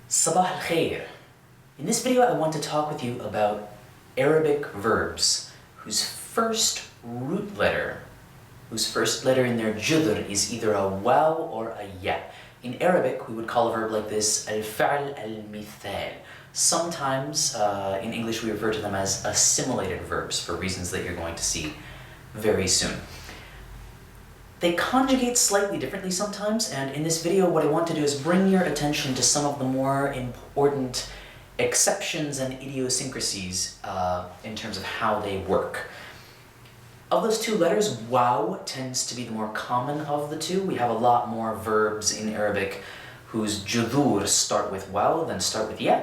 Sabah al-Khair. In this video I want to talk with you about Arabic verbs whose first letter in their judr is either a waw or a ya. In Arabic we would call a verb like this al-fa'l al-mithal. Sometimes in English we refer to them as assimilated verbs for reasons that you're going to see very soon. They conjugate slightly differently sometimes, and in this video what I want to do is bring your attention to some of the more important exceptions and idiosyncrasies in terms of how they work. Of those two letters, waw tends to be the more common of the two. We have a lot more verbs in Arabic whose judhur start with waw than start with ya,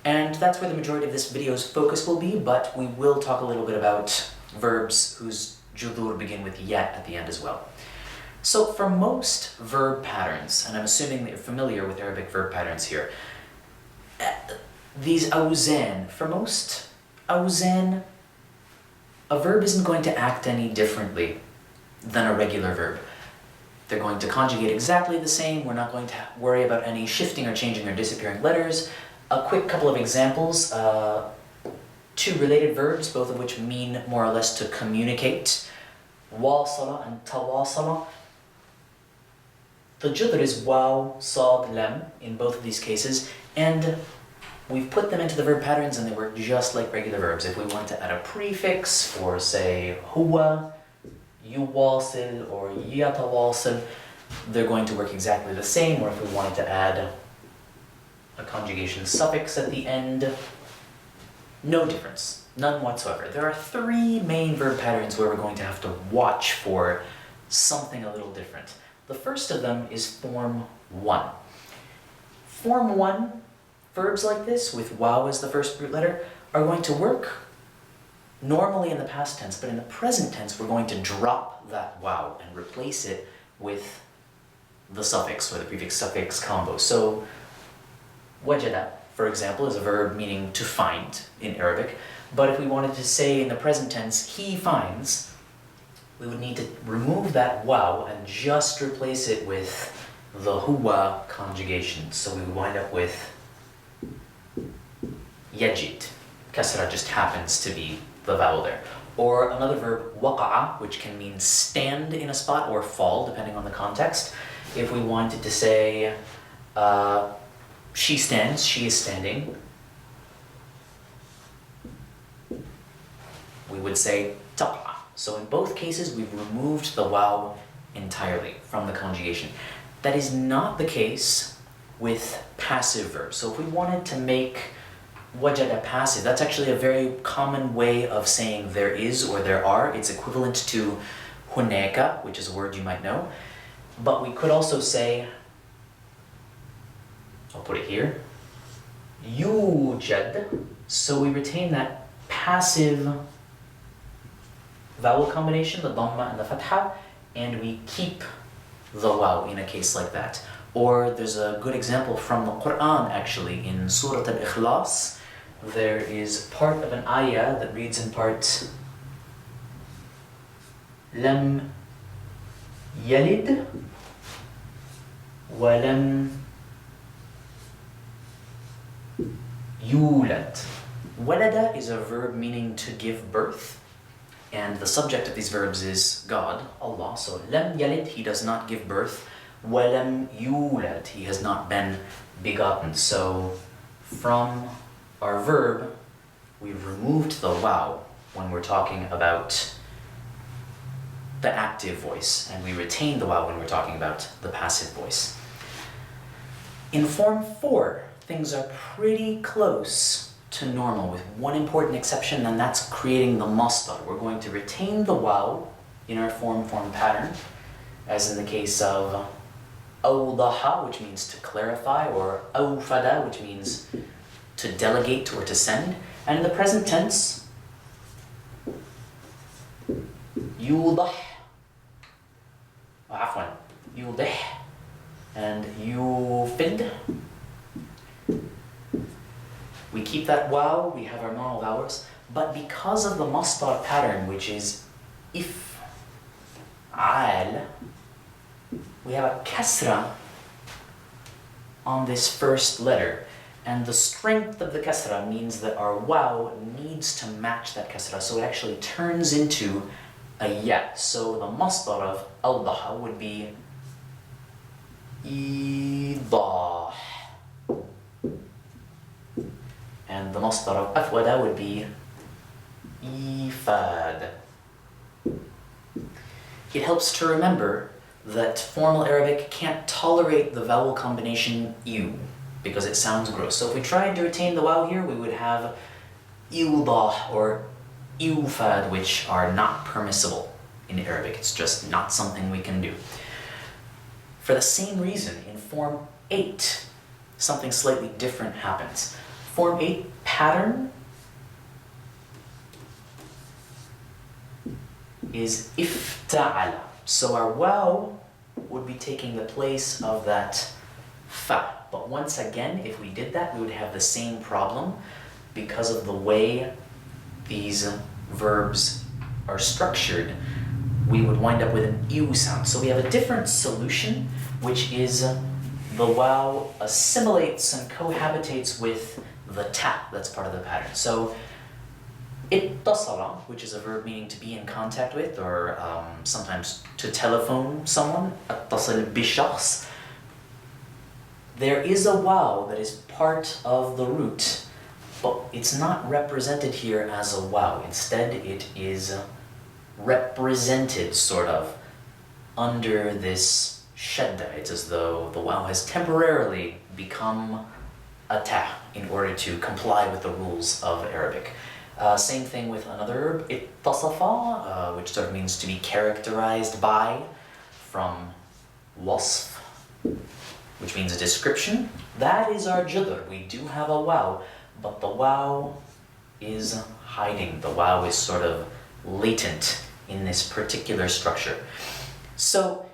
and that's where the majority of this video's focus will be, but we will talk a little bit about verbs whose judhur begin with ya at the end as well. So for most verb patterns, and I'm assuming that you're familiar with Arabic verb patterns here, these awzan, for most awzan, a verb isn't going to act any differently than a regular verb. They're going to conjugate exactly the same. We're not going to worry about any shifting or changing or disappearing letters. A quick couple of examples. Two related verbs, both of which mean more or less to communicate. Wasala and tawasala. The judr is waw, sad, lam in both of these cases, and we've put them into the verb patterns and they work just like regular verbs. If we want to add a prefix for, say, huwa, yuwasil, or yatawasil, they're going to work exactly the same. Or if we wanted to add a conjugation suffix at the end, no difference, none whatsoever. There are three main verb patterns where we're going to have to watch for something a little different. The first of them is form 1. Form 1, verbs like this, with waw as the first root letter, are going to work normally in the past tense, but in the present tense we're going to drop that waw and replace it with the suffix or the prefix-suffix combo. So, wajada, for example, is a verb meaning to find in Arabic, but if we wanted to say in the present tense, he finds, we would need to remove that waw and just replace it with the huwa conjugation. So we would wind up with yajid. Kasra just happens to be the vowel there. Or another verb, waqa'a, which can mean stand in a spot or fall, depending on the context. If we wanted to say, she stands, she is standing, we would say taqa. So in both cases, we've removed the waw entirely from the conjugation. That is not the case with passive verbs. So if we wanted to make wajada passive, that's actually a very common way of saying there is or there are. It's equivalent to huneka, which is a word you might know. But we could also say, I'll put it here, yujad. So we retain that passive vowel combination, the dhamma and the fatha, and we keep the waw in a case like that. Or there's a good example from the Quran actually. In Surah Al-Ikhlas, there is part of an ayah that reads in part, Lam yalid wa lam yulad. Walada is a verb meaning to give birth, and the subject of these verbs is God, Allah. So lam yalid, he does not give birth. Walam yulad, he has not been begotten. So from our verb, we've removed the waw when we're talking about the active voice, and we retain the waw when we're talking about the passive voice. In form 4, things are pretty close to normal, with one important exception, and that's creating the masdar. We're going to retain the waw in our form pattern, as in the case of awdaha, which means to clarify, or awfada, which means to delegate or to send. And in the present tense, yudah, yudih, and yufid. We keep that waw, we have our normal vowels, but because of the masdar pattern, which is if'al, we have a kasra on this first letter. And the strength of the kasra means that our waw needs to match that kasra, so it actually turns into a ya. So the masdar of awdaha would be idah. And the masdar of afwada would be ifad. It helps to remember that formal Arabic can't tolerate the vowel combination u because it sounds gross. So if we tried to retain the waw here, we would have iudah or iufad, which are not permissible in Arabic. It's just not something we can do. For the same reason, in Form 8, something slightly different happens. Form 8 pattern is ifta'ala. So our waw would be taking the place of that fa. But once again, if we did that, we would have the same problem because of the way these verbs are structured. We would wind up with an ew sound. So we have a different solution, which is the waw assimilates and cohabitates with the ta that's part of the pattern. So ittasala, which is a verb meaning to be in contact with, or sometimes to telephone someone, attasal bishakhs. There is a waw that is part of the root, but it's not represented here as a waw. Instead, it is represented, sort of, under this shadda. It's as though the waw has temporarily become a ta in order to comply with the rules of Arabic. Same thing with another verb, ittasafa, which sort of means to be characterized by, from wasf, which means a description. That is our judr. We do have a waw, but the waw is hiding. The waw is sort of latent in this particular structure. So,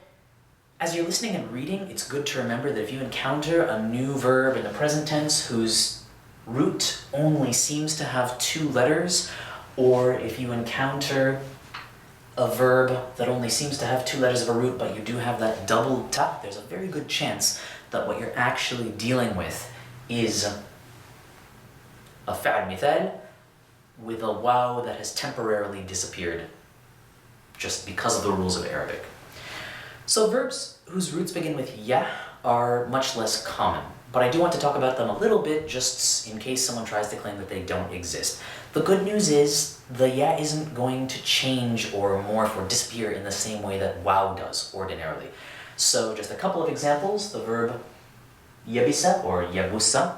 as you're listening and reading, it's good to remember that if you encounter a new verb in the present tense whose root only seems to have 2 letters, or if you encounter a verb that only seems to have 2 letters of a root, but you do have that double ta, there's a very good chance that what you're actually dealing with is a fa'al mithal with a waw that has temporarily disappeared just because of the rules of Arabic. So verbs whose roots begin with ya are much less common, but I do want to talk about them a little bit just in case someone tries to claim that they don't exist. The good news is the ya isn't going to change or morph or disappear in the same way that waw does ordinarily. So just a couple of examples, the verb yabisa or yabusa.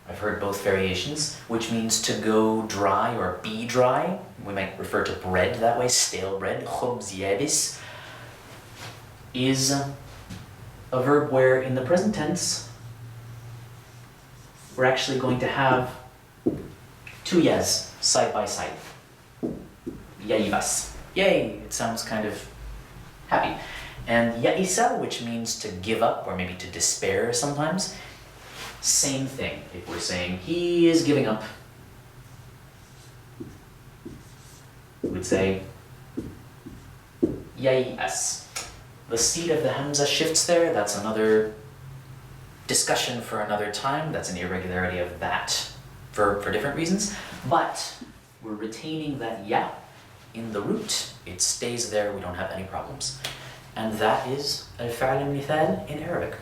I've heard both variations, which means to go dry or be dry. We might refer to bread that way, stale bread, khubz yabis, is a verb where in the present tense, we're actually going to have 2 yas side by side. Yaibas. Yay, it sounds kind of happy. And ya'isa, which means to give up or maybe to despair sometimes, same thing. If we're saying he is giving up, we would say ya'as. The seat of the hamza shifts there. That's another discussion for another time. That's an irregularity of that verb for different reasons. But we're retaining that ya in the root. It stays there. We don't have any problems. And that is al-fa'al al-mithal in Arabic.